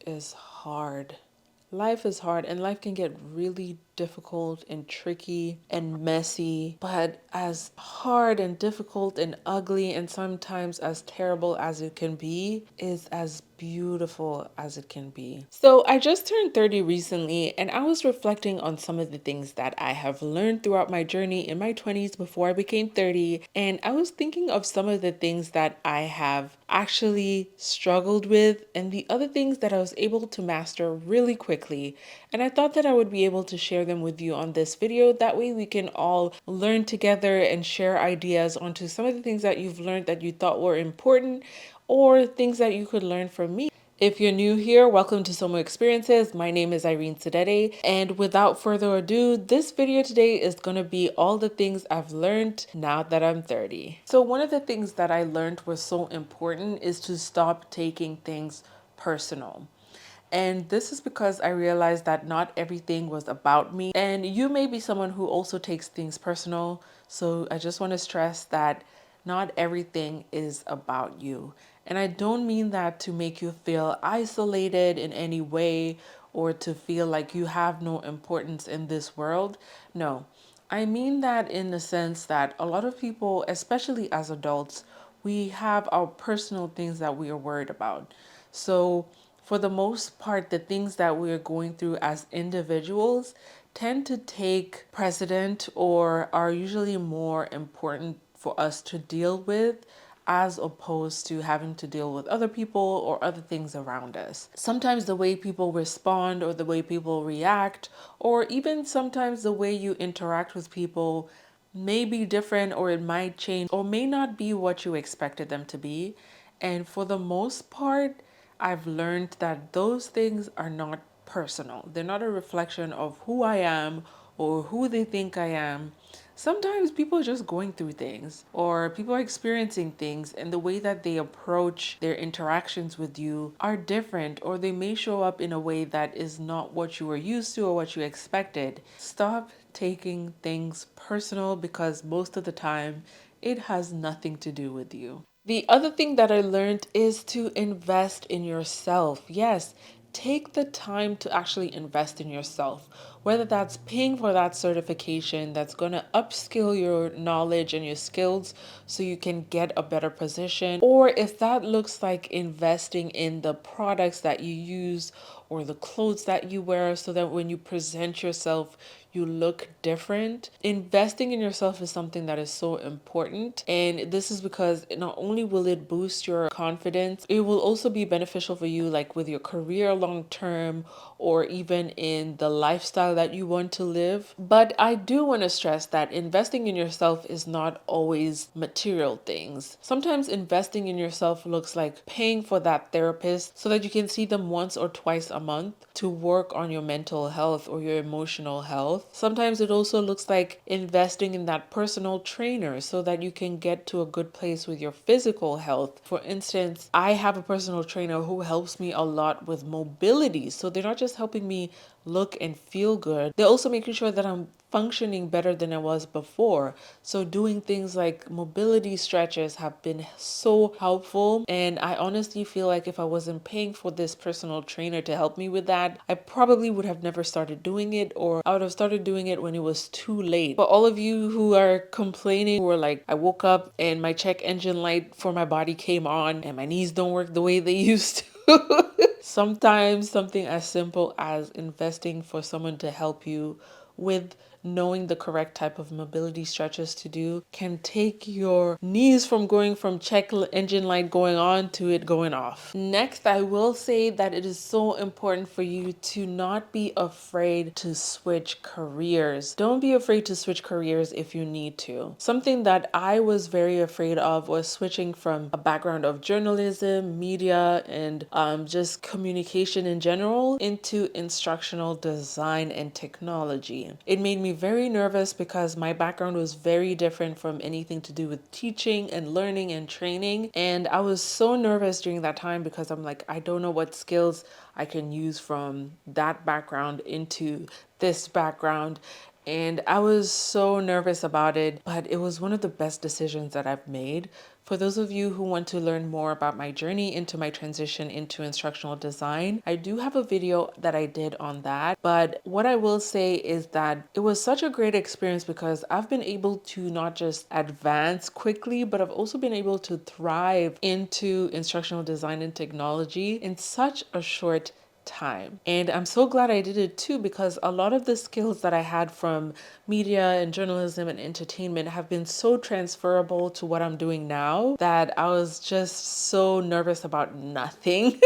is hard. Life is hard, and life can get really difficult and tricky and messy. But as hard and difficult and ugly and sometimes as terrible as it can be, is as beautiful as it can be. So I just turned 30 recently, and I was reflecting on some of the things that I have learned throughout my journey in my 20s before I became 30. And I was thinking of some of the things that I have actually struggled with and the other things that I was able to master really quickly. And I thought that I would be able to share them with you on this video. That way we can all learn together and share ideas onto some of the things that you've learned that you thought were important or things that you could learn from me. If you're new here, welcome to Somo Experiences. My name is Irene Sedede, and without further ado, this video today is going to be all the things I've learned now that I'm 30. So one of the things that I learned was so important is to stop taking things personal. And this is because I realized that not everything was about me. And you may be someone who also takes things personal. So I just want to stress that not everything is about you. And I don't mean that to make you feel isolated in any way or to feel like you have no importance in this world. No, I mean that in the sense that a lot of people, especially as adults, we have our personal things that we are worried about. So, for the most part, the things that we are going through as individuals tend to take precedent or are usually more important for us to deal with as opposed to having to deal with other people or other things around us. Sometimes the way people respond or the way people react, or even sometimes the way you interact with people may be different or it might change or may not be what you expected them to be. And for the most part, I've learned that those things are not personal. They're not a reflection of who I am or who they think I am. Sometimes people are just going through things or people are experiencing things, and the way that they approach their interactions with you are different, or they may show up in a way that is not what you were used to or what you expected. Stop taking things personal because most of the time it has nothing to do with you. The other thing that I learned is to invest in yourself. Yes, take the time to actually invest in yourself, whether that's paying for that certification that's going to upskill your knowledge and your skills so you can get a better position, or if that looks like investing in the products that you use or the clothes that you wear so that when you present yourself, you look different. Investing in yourself is something that is so important. And this is because not only will it boost your confidence, it will also be beneficial for you, like with your career long term or even in the lifestyle that you want to live. But I do want to stress that investing in yourself is not always material things. Sometimes investing in yourself looks like paying for that therapist so that you can see them once or twice a month to work on your mental health or your emotional health. Sometimes it also looks like investing in that personal trainer so that you can get to a good place with your physical health. For instance, I have a personal trainer who helps me a lot with mobility. So they're not just helping me look and feel good, they're also making sure that I'm functioning better than I was before. So doing things like mobility stretches have been so helpful. And I honestly feel like if I wasn't paying for this personal trainer to help me with that, I probably would have never started doing it, or I would have started doing it when it was too late. For all of you who are complaining, who are like, I woke up and my check engine light for my body came on and my knees don't work the way they used to. Sometimes something as simple as investing for someone to help you with knowing the correct type of mobility stretches to do can take your knees from going from check engine light going on to it going off. Next, I will say that it is so important for you to not be afraid to switch careers. Don't be afraid to switch careers if you need to. Something that I was very afraid of was switching from a background of journalism, media, and just communication in general into instructional design and technology. It made me very nervous because my background was very different from anything to do with teaching and learning and training. And I was so nervous during that time because I'm like, I don't know what skills I can use from that background into this background. And I was so nervous about it, but it was one of the best decisions that I've made For those of you who want to learn more about my journey into my transition into instructional design, I do have a video that I did on that. But what I will say is that it was such a great experience because I've been able to not just advance quickly, but I've also been able to thrive into instructional design and technology in such a short time. And I'm so glad I did it too, because a lot of the skills that I had from media and journalism and entertainment have been so transferable to what I'm doing now that I was just so nervous about nothing.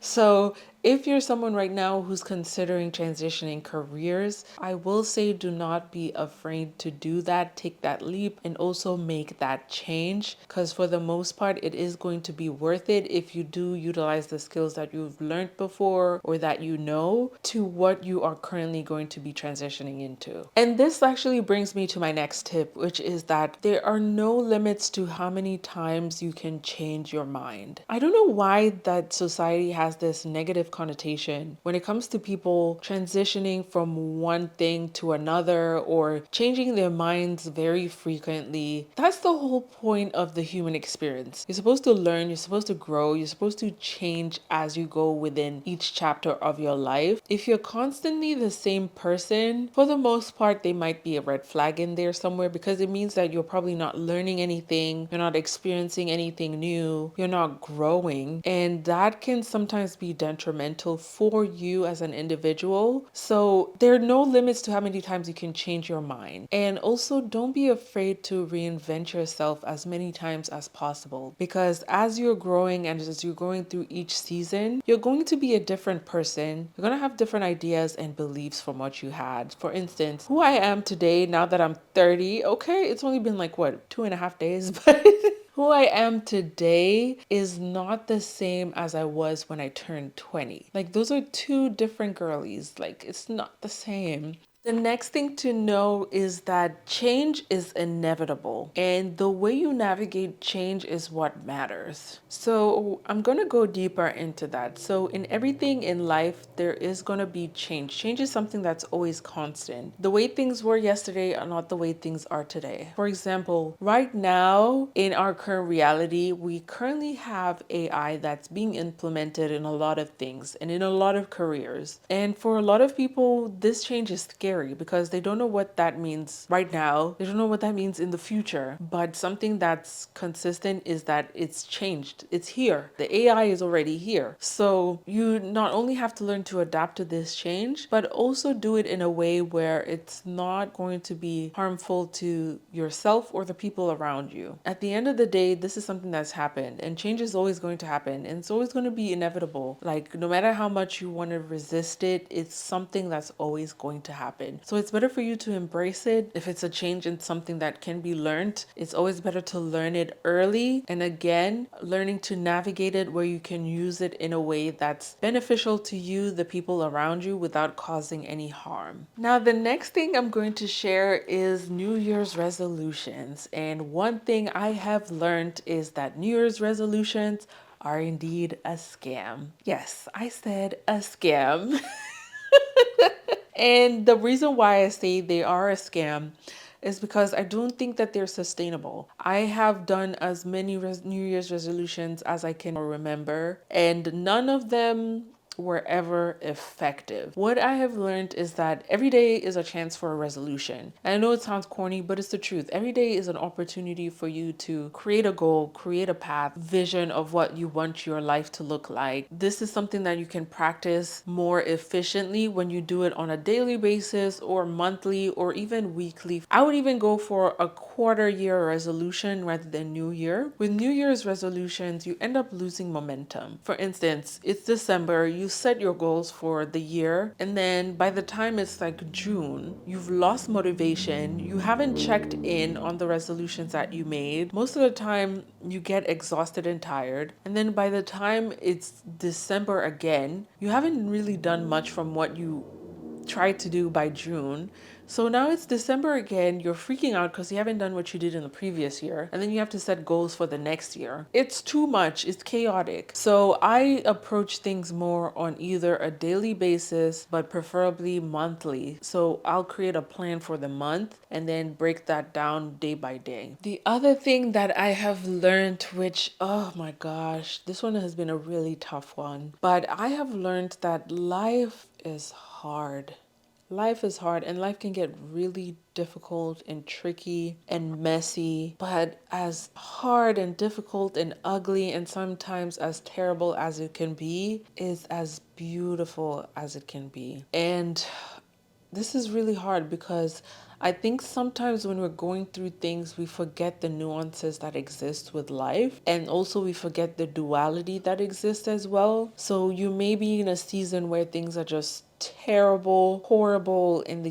So if you're someone right now who's considering transitioning careers, I will say do not be afraid to do that, take that leap, and also make that change. Because for the most part, it is going to be worth it if you do utilize the skills that you've learned before or that you know to what you are currently going to be transitioning into. And this actually brings me to my next tip, which is that there are no limits to how many times you can change your mind. I don't know why that society has this negative connotation when it comes to people transitioning from one thing to another or changing their minds very frequently. That's the whole point of the human experience. You're supposed to learn, you're supposed to grow, you're supposed to change as you go within each chapter of your life. If you're constantly the same person, for the most part, there might be a red flag in there somewhere, because it means that you're probably not learning anything, you're not experiencing anything new, you're not growing, and that can sometimes be detrimental for you as an individual. So there are no limits to how many times you can change your mind. And also, don't be afraid to reinvent yourself as many times as possible, because as you're growing and as you're going through each season, you're going to be a different person. You're going to have different ideas and beliefs from what you had. For instance, who I am today, now that I'm 30, okay, it's only been like what, 2.5 days, but who I am today is not the same as I was when I turned 20. Like, those are two different girlies. Like, it's not the same. The next thing to know is that change is inevitable, and the way you navigate change is what matters. So, I'm going to go deeper into that. So, in everything in life, there is going to be change. Change is something that's always constant. The way things were yesterday are not the way things are today. For example, right now in our current reality, we currently have AI that's being implemented in a lot of things and in a lot of careers. And for a lot of people, this change is scary because they don't know what that means right now. They don't know what that means in the future. But something that's consistent is that it's changed. It's here. The AI is already here. So you not only have to learn to adapt to this change, but also do it in a way where it's not going to be harmful to yourself or the people around you. At the end of the day, this is something that's happened, and change is always going to happen, and it's always going to be inevitable. Like, no matter how much you want to resist it, it's something that's always going to happen. So it's better for you to embrace it. If it's a change in something that can be learned, it's always better to learn it early. And again, learning to navigate it where you can use it in a way that's beneficial to you, the people around you, without causing any harm. Now, the next thing I'm going to share is New Year's resolutions. And one thing I have learned is that New Year's resolutions are indeed a scam. Yes, I said a scam. And the reason why I say they are a scam is because I don't think that they're sustainable. I have done as many New Year's resolutions as I can remember, and none of them were ever effective. What I have learned is that every day is a chance for a resolution. And I know it sounds corny, but it's the truth. Every day is an opportunity for you to create a goal, create a path, vision of what you want your life to look like. This is something that you can practice more efficiently when you do it on a daily basis or monthly or even weekly. I would even go for a quarter year resolution rather than New Year. With New Year's resolutions, you end up losing momentum. For instance, it's December, you set your goals for the year, and then by the time it's like June, you've lost motivation, you haven't checked in on the resolutions that you made. Most of the time, you get exhausted and tired, and then by the time it's December again, you haven't really done much from what you tried to do by June. So now it's December again. You're freaking out because you haven't done what you did in the previous year. And then you have to set goals for the next year. It's too much. It's chaotic. So I approach things more on either a daily basis, but preferably monthly. So I'll create a plan for the month and then break that down day by day. The other thing that I have learned, which, oh my gosh, this one has been a really tough one, but I have learned that life is hard. Life is hard and life can get really difficult and tricky and messy, but as hard and difficult and ugly and sometimes as terrible as it can be, is as beautiful as it can be. And this is really hard because I think sometimes when we're going through things, we forget the nuances that exist with life. And also, we forget the duality that exists as well. So, you may be in a season where things are just terrible, horrible, and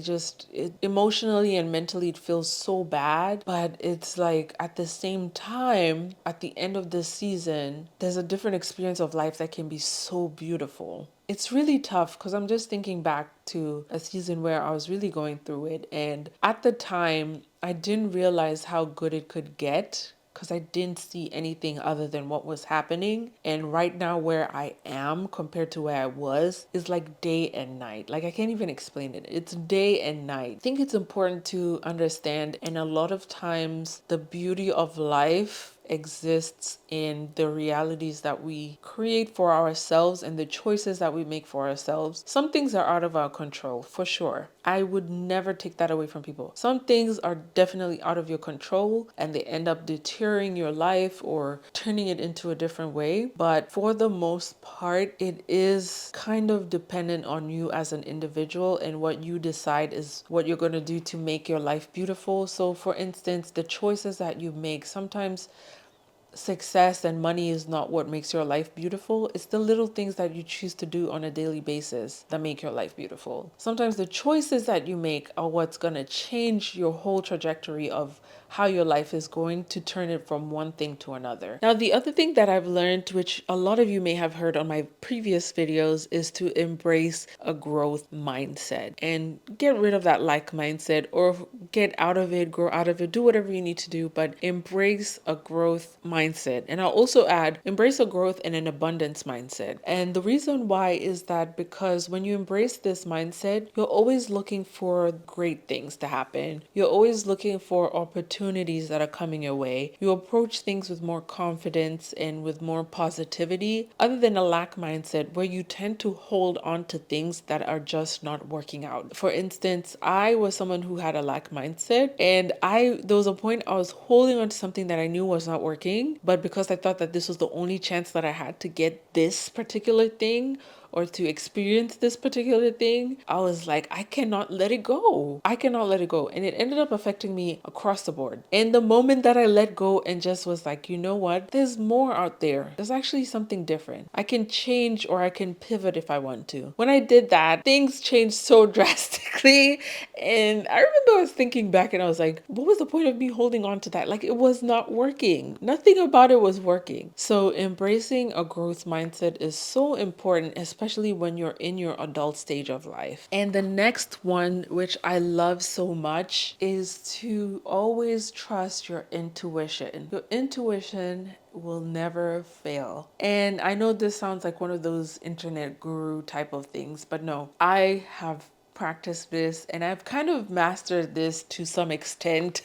emotionally and mentally it feels so bad. But it's like at the same time, at the end of this season, there's a different experience of life that can be so beautiful. It's really tough because I'm just thinking back to a season where I was really going through it. And at the time, I didn't realize how good it could get because I didn't see anything other than what was happening. And right now, where I am compared to where I was is like day and night. Like, I can't even explain it. It's day and night. I think it's important to understand, and a lot of times, the beauty of life exists in the realities that we create for ourselves and the choices that we make for ourselves. Some things are out of our control, for sure. I would never take that away from people. Some things are definitely out of your control and they end up deterring your life or turning it into a different way. But for the most part, it is kind of dependent on you as an individual, and what you decide is what you're going to do to make your life beautiful. So, for instance, the choices that you make, sometimes success and money is not what makes your life beautiful. It's the little things that you choose to do on a daily basis that make your life beautiful. Sometimes the choices that you make are what's going to change your whole trajectory of how your life is going to turn it from one thing to another. Now, the other thing that I've learned, which a lot of you may have heard on my previous videos, is to embrace a growth mindset and get rid of that lack mindset, or get out of it, grow out of it, do whatever you need to do, but embrace a growth mindset. And I'll also add, embrace a growth and an abundance mindset. And the reason why is that because when you embrace this mindset, you're always looking for great things to happen. You're always looking for opportunities that are coming your way. You approach things with more confidence and with more positivity, other than a lack mindset where you tend to hold on to things that are just not working out. For instance, I was someone who had a lack mindset, and there was a point I was holding on to something that I knew was not working, but because I thought that this was the only chance that I had to get this particular thing or to experience this particular thing, I was like, I cannot let it go. I cannot let it go. And it ended up affecting me across the board. And the moment that I let go and just was like, you know what? There's more out there. There's actually something different. I can change or I can pivot if I want to. When I did that, things changed so drastically. And I remember I was thinking back and I was like, what was the point of me holding on to that? Like, it was not working. Nothing about it was working. So embracing a growth mindset is so important, especially when you're in your adult stage of life. And the next one, which I love so much, is to always trust your intuition. Your intuition will never fail. And I know this sounds like one of those internet guru type of things, but no, I have practiced this and I've kind of mastered this to some extent.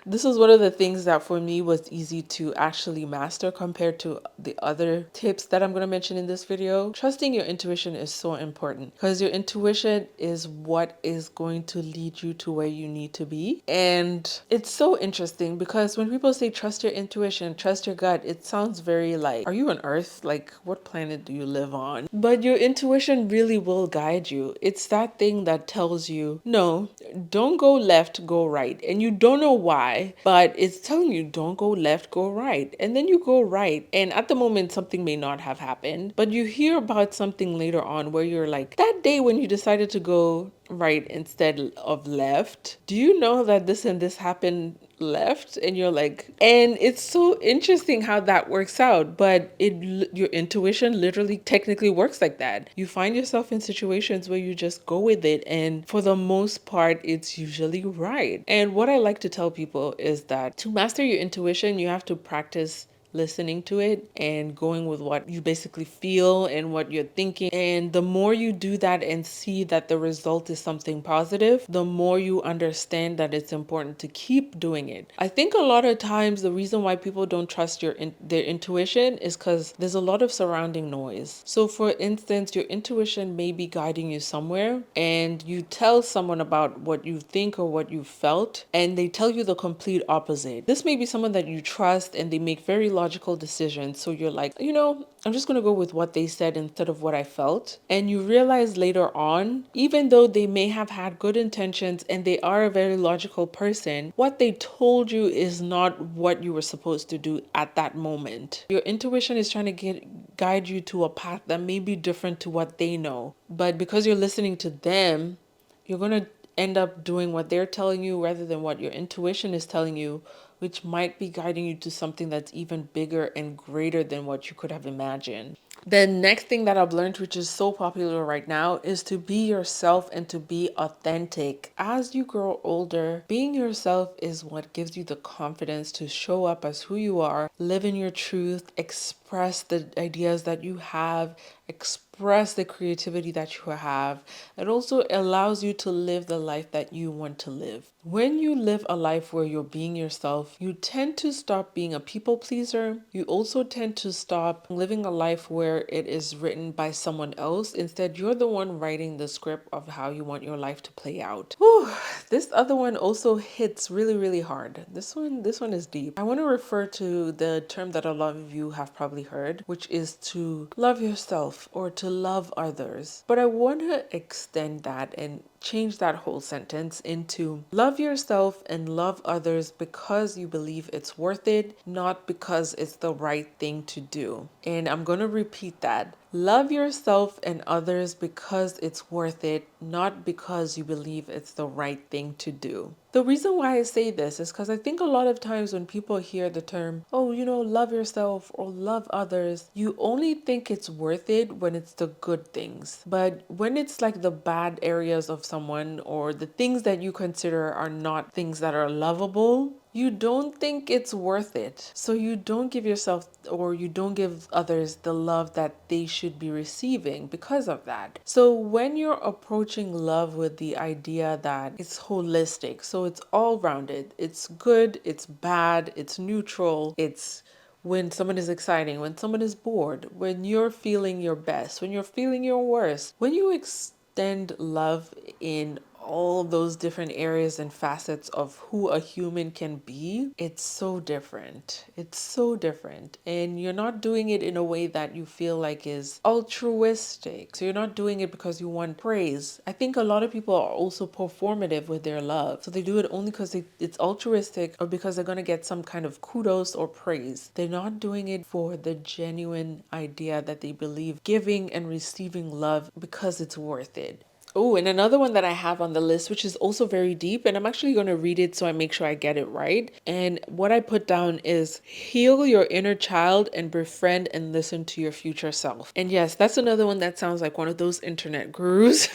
This was one of the things that for me was easy to actually master compared to the other tips that I'm going to mention in this video. Trusting your intuition is so important because your intuition is what is going to lead you to where you need to be. And it's so interesting because when people say trust your intuition, trust your gut, it sounds very like, are you on Earth? Like, what planet do you live on? But your intuition really will guide you. It's that thing that tells you, no, don't go left, go right. And you don't know why, but it's telling you don't go left, go right. And then you go right. And at the moment, something may not have happened, but you hear about something later on where you're like, that day when you decided to go right instead of left, do you know that this and this happened left, and you're like, and it's so interesting how that works out. But your intuition literally technically works like that. You find yourself in situations where you just go with it, and for the most part it's usually right. And what I like to tell people is that to master your intuition, you have to practice listening to it and going with what you basically feel and what you're thinking. And the more you do that and see that the result is something positive, the more you understand that it's important to keep doing it. I think a lot of times the reason why people don't trust their intuition is because there's a lot of surrounding noise. So for instance, your intuition may be guiding you somewhere, and you tell someone about what you think or what you felt, and they tell you the complete opposite. This may be someone that you trust and they make very logical decisions. So you're like, I'm just going to go with what they said instead of what I felt. And you realize later on, even though they may have had good intentions and they are a very logical person, what they told you is not what you were supposed to do at that moment. Your intuition is trying to guide you to a path that may be different to what they know. But because you're listening to them, you're going to end up doing what they're telling you rather than what your intuition is telling you, which might be guiding you to something that's even bigger and greater than what you could have imagined. The next thing that I've learned, which is so popular right now, is to be yourself and to be authentic. As you grow older, being yourself is what gives you the confidence to show up as who you are, live in your truth, express the ideas that you have, express the creativity that you have. It also allows you to live the life that you want to live. When you live a life where you're being yourself, you tend to stop being a people pleaser. You also tend to stop living a life where it is written by someone else. Instead, you're the one writing the script of how you want your life to play out. Whew. This other one also hits really, really hard. This one is deep. I want to refer to the term that a lot of you have probably heard, which is to love yourself or to love others. But I want to extend that and change that whole sentence into love yourself and love others because you believe it's worth it, not because it's the right thing to do. And I'm going to repeat that. Love yourself and others because it's worth it, not because you believe it's the right thing to do. The reason why I say this is because I think a lot of times when people hear the term, love yourself or love others, you only think it's worth it when it's the good things. But when it's like the bad areas of someone or the things that you consider are not things that are lovable, you don't think it's worth it. So you don't give yourself or you don't give others the love that they should be receiving because of that. So when you're approaching love with the idea that it's holistic, so it's all rounded, it's good, it's bad, it's neutral, it's when someone is exciting, when someone is bored, when you're feeling your best, when you're feeling your worst, when you extend love in all those different areas and facets of who a human can be, it's so different. It's so different. And you're not doing it in a way that you feel like is altruistic. So you're not doing it because you want praise. I think a lot of people are also performative with their love. So they do it only because it's altruistic or because they're going to get some kind of kudos or praise. They're not doing it for the genuine idea that they believe giving and receiving love because it's worth it. Oh, and another one that I have on the list, which is also very deep, and I'm actually going to read it so I make sure I get it right. And what I put down is heal your inner child and befriend and listen to your future self. And yes, that's another one that sounds like one of those internet gurus.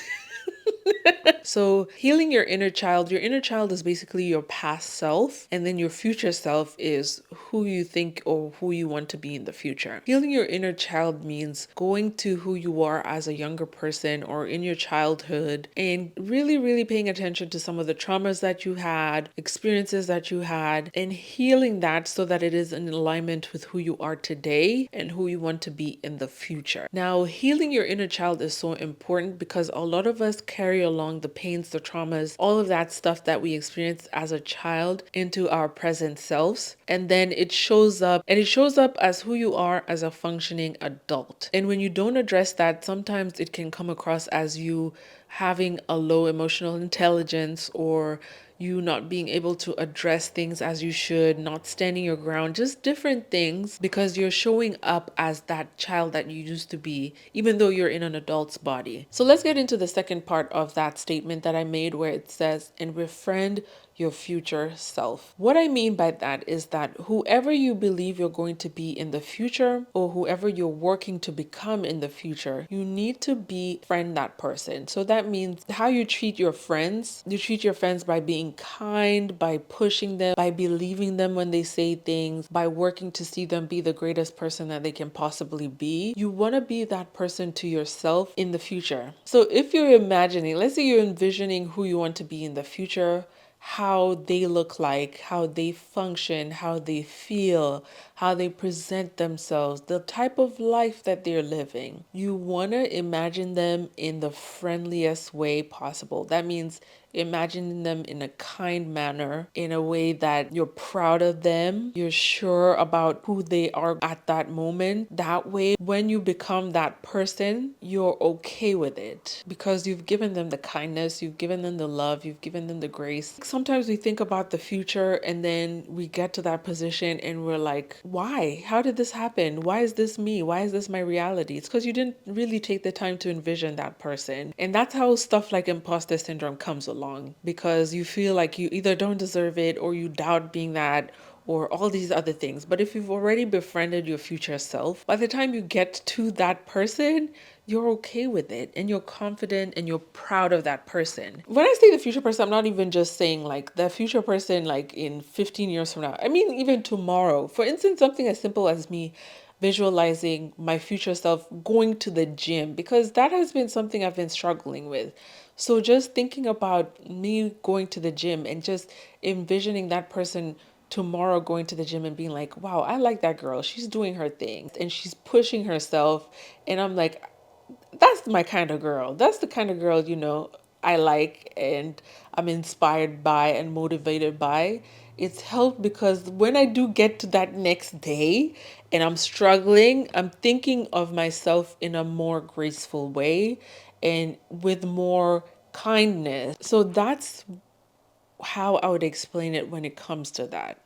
So healing your inner child is basically your past self, and then your future self is who you think or who you want to be in the future. Healing your inner child means going to who you are as a younger person or in your childhood and really, really paying attention to some of the traumas that you had, experiences that you had, and healing that so that it is in alignment with who you are today and who you want to be in the future. Now, healing your inner child is so important because a lot of us carry along the pains, the traumas, all of that stuff that we experienced as a child into our present selves. And then it shows up as who you are as a functioning adult. And when you don't address that, sometimes it can come across as you having a low emotional intelligence or you not being able to address things as you should, not standing your ground, just different things because you're showing up as that child that you used to be, even though you're in an adult's body. So let's get into the second part of that statement that I made where it says, and befriend your future self. What I mean by that is that whoever you believe you're going to be in the future, or whoever you're working to become in the future, you need to befriend that person. So that means how you treat your friends. You treat your friends by being kind, by pushing them, by believing them when they say things, by working to see them be the greatest person that they can possibly be. You want to be that person to yourself in the future. So if you're imagining, let's say you're envisioning who you want to be in the future, how they look like, how they function, how they feel, how they present themselves, the type of life that they're living. You want to imagine them in the friendliest way possible. That means imagining them in a kind manner, in a way that you're proud of them, you're sure about who they are at that moment. That way, when you become that person, you're okay with it because you've given them the kindness, you've given them the love, you've given them the grace. Sometimes we think about the future and then we get to that position and we're like, why? How did this happen? Why is this me? Why is this my reality? It's because you didn't really take the time to envision that person. And that's how stuff like imposter syndrome comes along, because you feel like you either don't deserve it or you doubt being that, or all these other things. But if you've already befriended your future self, by the time you get to that person, you're okay with it and you're confident and you're proud of that person. When I say the future person, I'm not even just saying like the future person like in 15 years from now. I mean, even tomorrow. For instance, something as simple as me visualizing my future self going to the gym, because that has been something I've been struggling with. So just thinking about me going to the gym and just envisioning that person tomorrow going to the gym and being like, wow, I like that girl. She's doing her thing and she's pushing herself. And I'm like, that's my kind of girl. That's the kind of girl, I like and I'm inspired by and motivated by. It's helped because when I do get to that next day and I'm struggling, I'm thinking of myself in a more graceful way and with more kindness. So that's how I would explain it when it comes to that.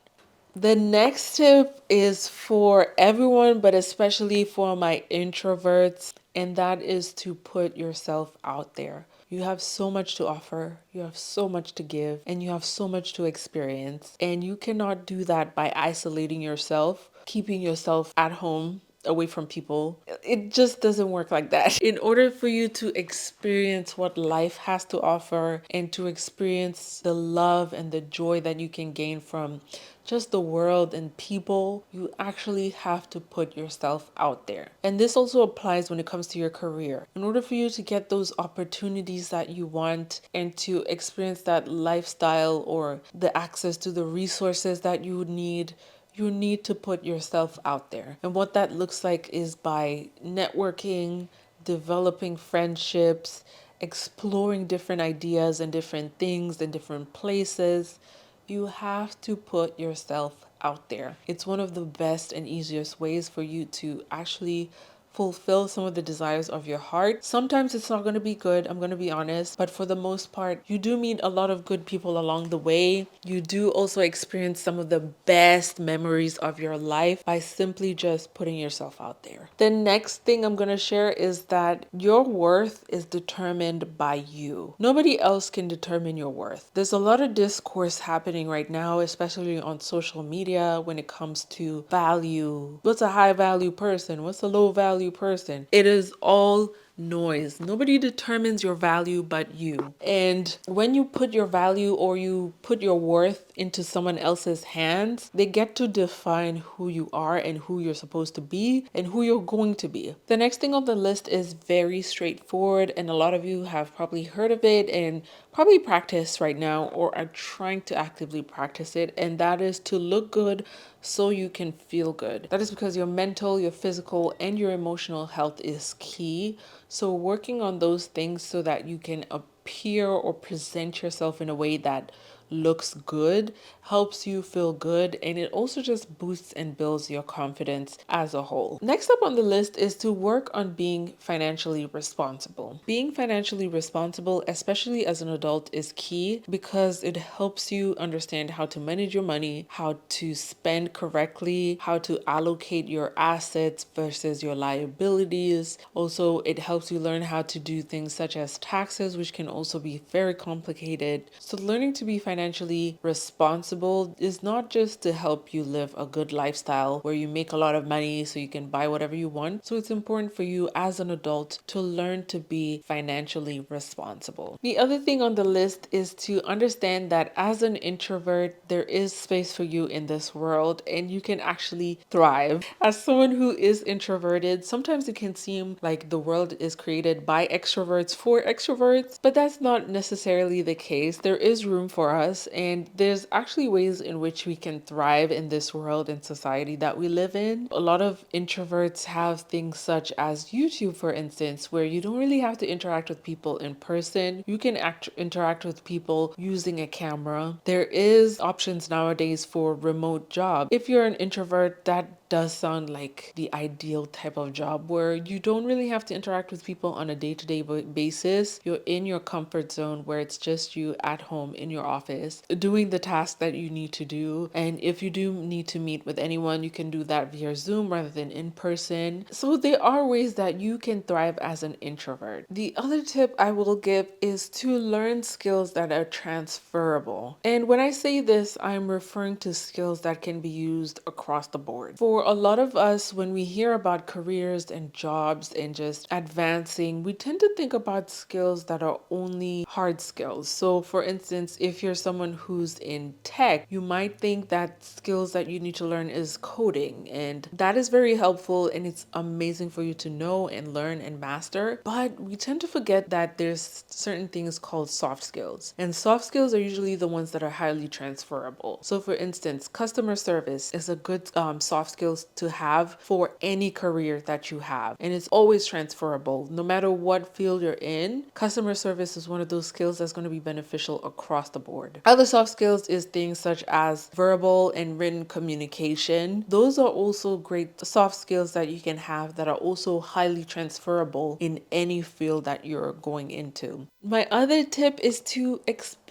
The next tip is for everyone, but especially for my introverts, and that is to put yourself out there. You have so much to offer, you have so much to give, and you have so much to experience. And you cannot do that by isolating yourself, keeping yourself at home away from people. It just doesn't work like that. In order for you to experience what life has to offer and to experience the love and the joy that you can gain from just the world and people, you actually have to put yourself out there. And this also applies when it comes to your career. In order for you to get those opportunities that you want and to experience that lifestyle or the access to the resources that you need, you need to put yourself out there. And what that looks like is by networking, developing friendships, exploring different ideas and different things in different places. You have to put yourself out there. It's one of the best and easiest ways for you to actually fulfill some of the desires of your heart. Sometimes it's not going to be good, I'm going to be honest, but for the most part, you do meet a lot of good people along the way. You do also experience some of the best memories of your life by simply just putting yourself out there. The next thing I'm going to share is that your worth is determined by you. Nobody else can determine your worth. There's a lot of discourse happening right now, especially on social media, when it comes to value. What's a high value person? What's a low value person? It is all noise. Nobody determines your value but you. And when you put your value or you put your worth into someone else's hands, they get to define who you are and who you're supposed to be and who you're going to be. The next thing on the list is very straightforward, and a lot of you have probably heard of it and probably practice right now or are trying to actively practice it, and that is to look good so you can feel good. That is because your mental, your physical, and your emotional health is key. So working on those things so that you can appear or present yourself in a way that looks good helps you feel good, and it also just boosts and builds your confidence as a whole. Next up on the list is to work on being financially responsible. Being financially responsible, especially as an adult, is key because it helps you understand how to manage your money, how to spend correctly, how to allocate your assets versus your liabilities. Also, it helps you learn how to do things such as taxes, which can also be very complicated. So learning to be financially financially responsible is not just to help you live a good lifestyle where you make a lot of money so you can buy whatever you want. So it's important for you as an adult to learn to be financially responsible. The other thing on the list is to understand that as an introvert, there is space for you in this world and you can actually thrive. As someone who is introverted, sometimes it can seem like the world is created by extroverts for extroverts, but that's not necessarily the case. There is room for us, and there's actually ways in which we can thrive in this world and society that we live in. A lot of introverts have things such as YouTube, for instance, where you don't really have to interact with people in person. You can interact with people using a camera. There is options nowadays for remote job. If you're an introvert, that does sound like the ideal type of job where you don't really have to interact with people on a day-to-day basis. You're in your comfort zone where it's just you at home in your office doing the task that you need to do. And if you do need to meet with anyone, you can do that via Zoom rather than in person. So there are ways that you can thrive as an introvert. The other tip I will give is to learn skills that are transferable. And when I say this, I'm referring to skills that can be used across the board. For a lot of us, when we hear about careers and jobs and just advancing, we tend to think about skills that are only hard skills. So for instance, if you're someone who's in tech, you might think that skills that you need to learn is coding, and that is very helpful and it's amazing for you to know and learn and master. But we tend to forget that there's certain things called soft skills, and soft skills are usually the ones that are highly transferable. So for instance, customer service is a good soft skill to have for any career that you have, and it's always transferable no matter what field you're in. Customer service is one of those skills that's going to be beneficial across the board. Other soft skills is things such as verbal and written communication. Those are also great soft skills that you can have that are also highly transferable in any field that you're going into. My other tip is to explore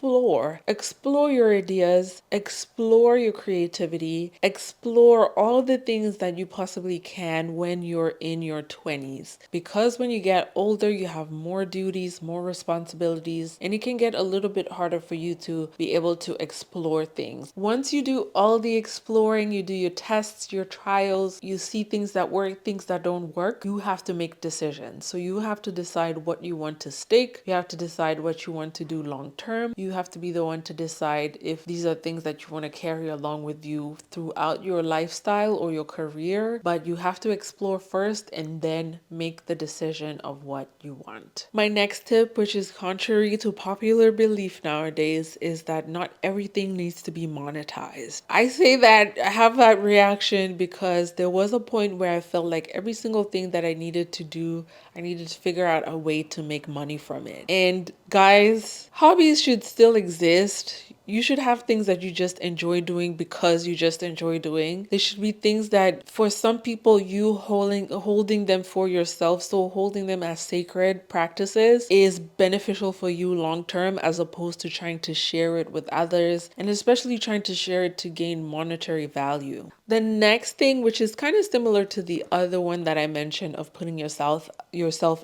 your ideas, explore your creativity, explore all the things that you possibly can when you're in your 20s. Because when you get older, you have more duties, more responsibilities, and it can get a little bit harder for you to be able to explore things. Once you do all the exploring, you do your tests, your trials, you see things that work, things that don't work, you have to make decisions. So you have to decide what you want to stake. You have to decide what you want to do long term. You have to be the one to decide if these are things that you want to carry along with you throughout your lifestyle or your career. But you have to explore first and then make the decision of what you want. My next tip, which is contrary to popular belief nowadays, is that not everything needs to be monetized. I say that, I have that reaction because there was a point where I felt like every single thing that I needed to do, I needed to figure out a way to make money from it. And guys, hobbies should still exist. You should have things that you just enjoy doing because you just enjoy doing. They should be things that for some people you holding them for yourself, so holding them as sacred practices is beneficial for you long term as opposed to trying to share it with others, and especially trying to share it to gain monetary value. The next thing, which is kind of similar to the other one that I mentioned of putting yourself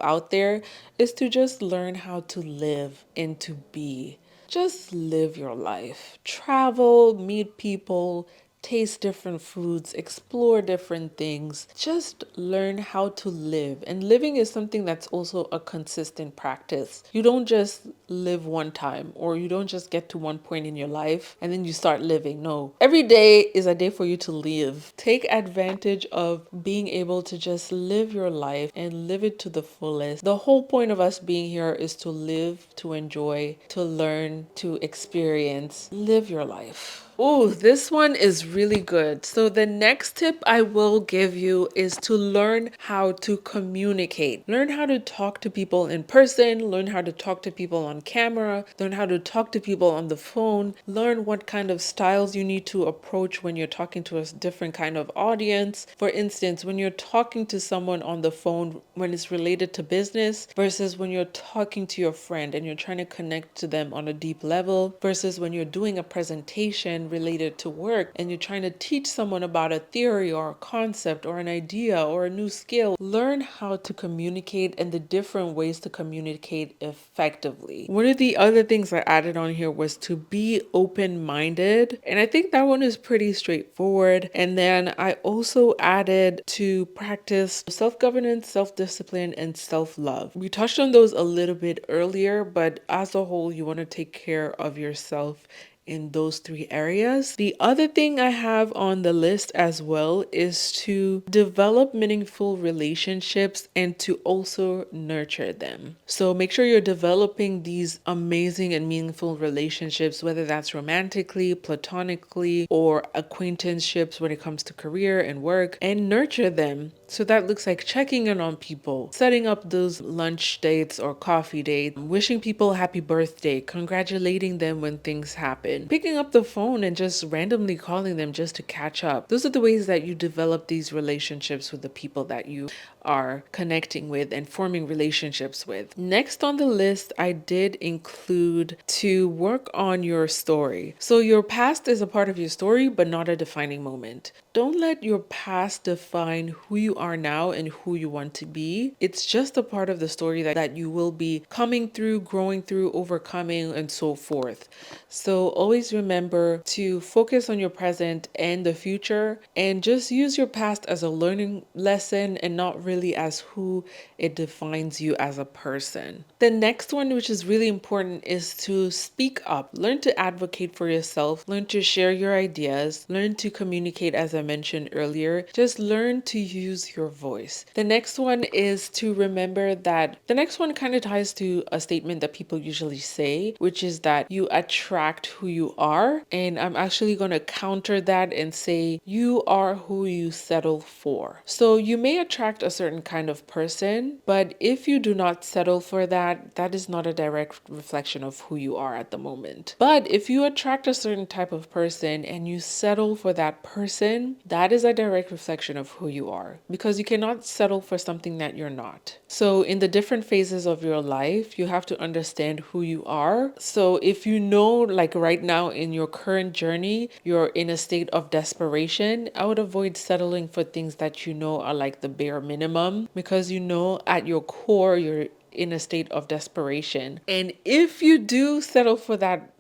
out there, is to just learn how to live and to be. Just live your life. Travel, meet people, taste different foods, explore different things. Just learn how to live. And living is something that's also a consistent practice. You don't just live one time, or you don't just get to one point in your life and then you start living. No, every day is a day for you to live. Take advantage of being able to just live your life and live it to the fullest. The whole point of us being here is to live, to enjoy, to learn, to experience. Live your life. Oh, this one is really good. So the next tip I will give you is to learn how to communicate. Learn how to talk to people in person, learn how to talk to people on camera, learn how to talk to people on the phone, learn what kind of styles you need to approach when you're talking to a different kind of audience. For instance, when you're talking to someone on the phone when it's related to business versus when you're talking to your friend and you're trying to connect to them on a deep level versus when you're doing a presentation even related to work, and you're trying to teach someone about a theory or a concept or an idea or a new skill, learn how to communicate and the different ways to communicate effectively. One of the other things I added on here was to be open-minded, and I think that one is pretty straightforward. And then I also added to practice self-governance, self-discipline, and self-love. We touched on those a little bit earlier, but as a whole, you want to take care of yourself in those three areas. The other thing I have on the list as well is to develop meaningful relationships and to also nurture them. So make sure you're developing these amazing and meaningful relationships, whether that's romantically, platonically, or acquaintanceships when it comes to career and work, and nurture them. So that looks like checking in on people, setting up those lunch dates or coffee dates, wishing people happy birthday, congratulating them when things happen, picking up the phone and just randomly calling them just to catch up. Those are the ways that you develop these relationships with the people that you are connecting with and forming relationships with. Next on the list, I did include to work on your story. So your past is a part of your story, but not a defining moment. Don't let your past define who you are now and who you want to be. It's just a part of the story that you will be coming through, growing through, overcoming, and so forth. So always remember to focus on your present and the future, and just use your past as a learning lesson and not really as who it defines you as a person. The next one, which is really important, is to speak up. Learn to advocate for yourself, learn to share your ideas, learn to communicate, as I mentioned earlier. Just learn to use your voice. The next one is to remember that the next one kind of ties to a statement that people usually say, which is that you attract who you are. And I'm actually going to counter that and say you are who you settle for. So you may attract a certain kind of person, but if you do not settle for that, that is not a direct reflection of who you are at the moment. But if you attract a certain type of person and you settle for that person, that is a direct reflection of who you are, because you cannot settle for something that you're not. So in the different phases of your life, you have to understand who you are. So if you know, like right now in your current journey, you're in a state of desperation, I would avoid settling for things that you know are like the bare minimum, because you know at your core, you're in a state of desperation. And if you do settle for that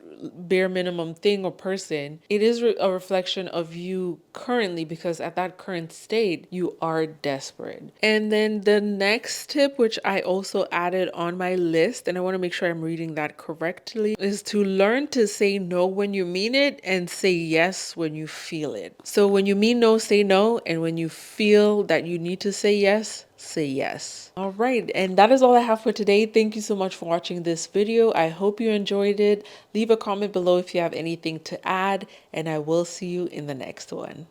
bare minimum thing or person, it is a reflection of you currently, because at that current state you are desperate. And then the next tip, which I also added on my list, and I want to make sure I'm reading that correctly, is to learn to say no when you mean it and say yes when you feel it. So when you mean no, say no, and when you feel that you need to say yes, say yes. All right, and that is all I have for today. Thank you so much for watching this video. I hope you enjoyed it. Leave a comment below if you have anything to add, and I will see you in the next one.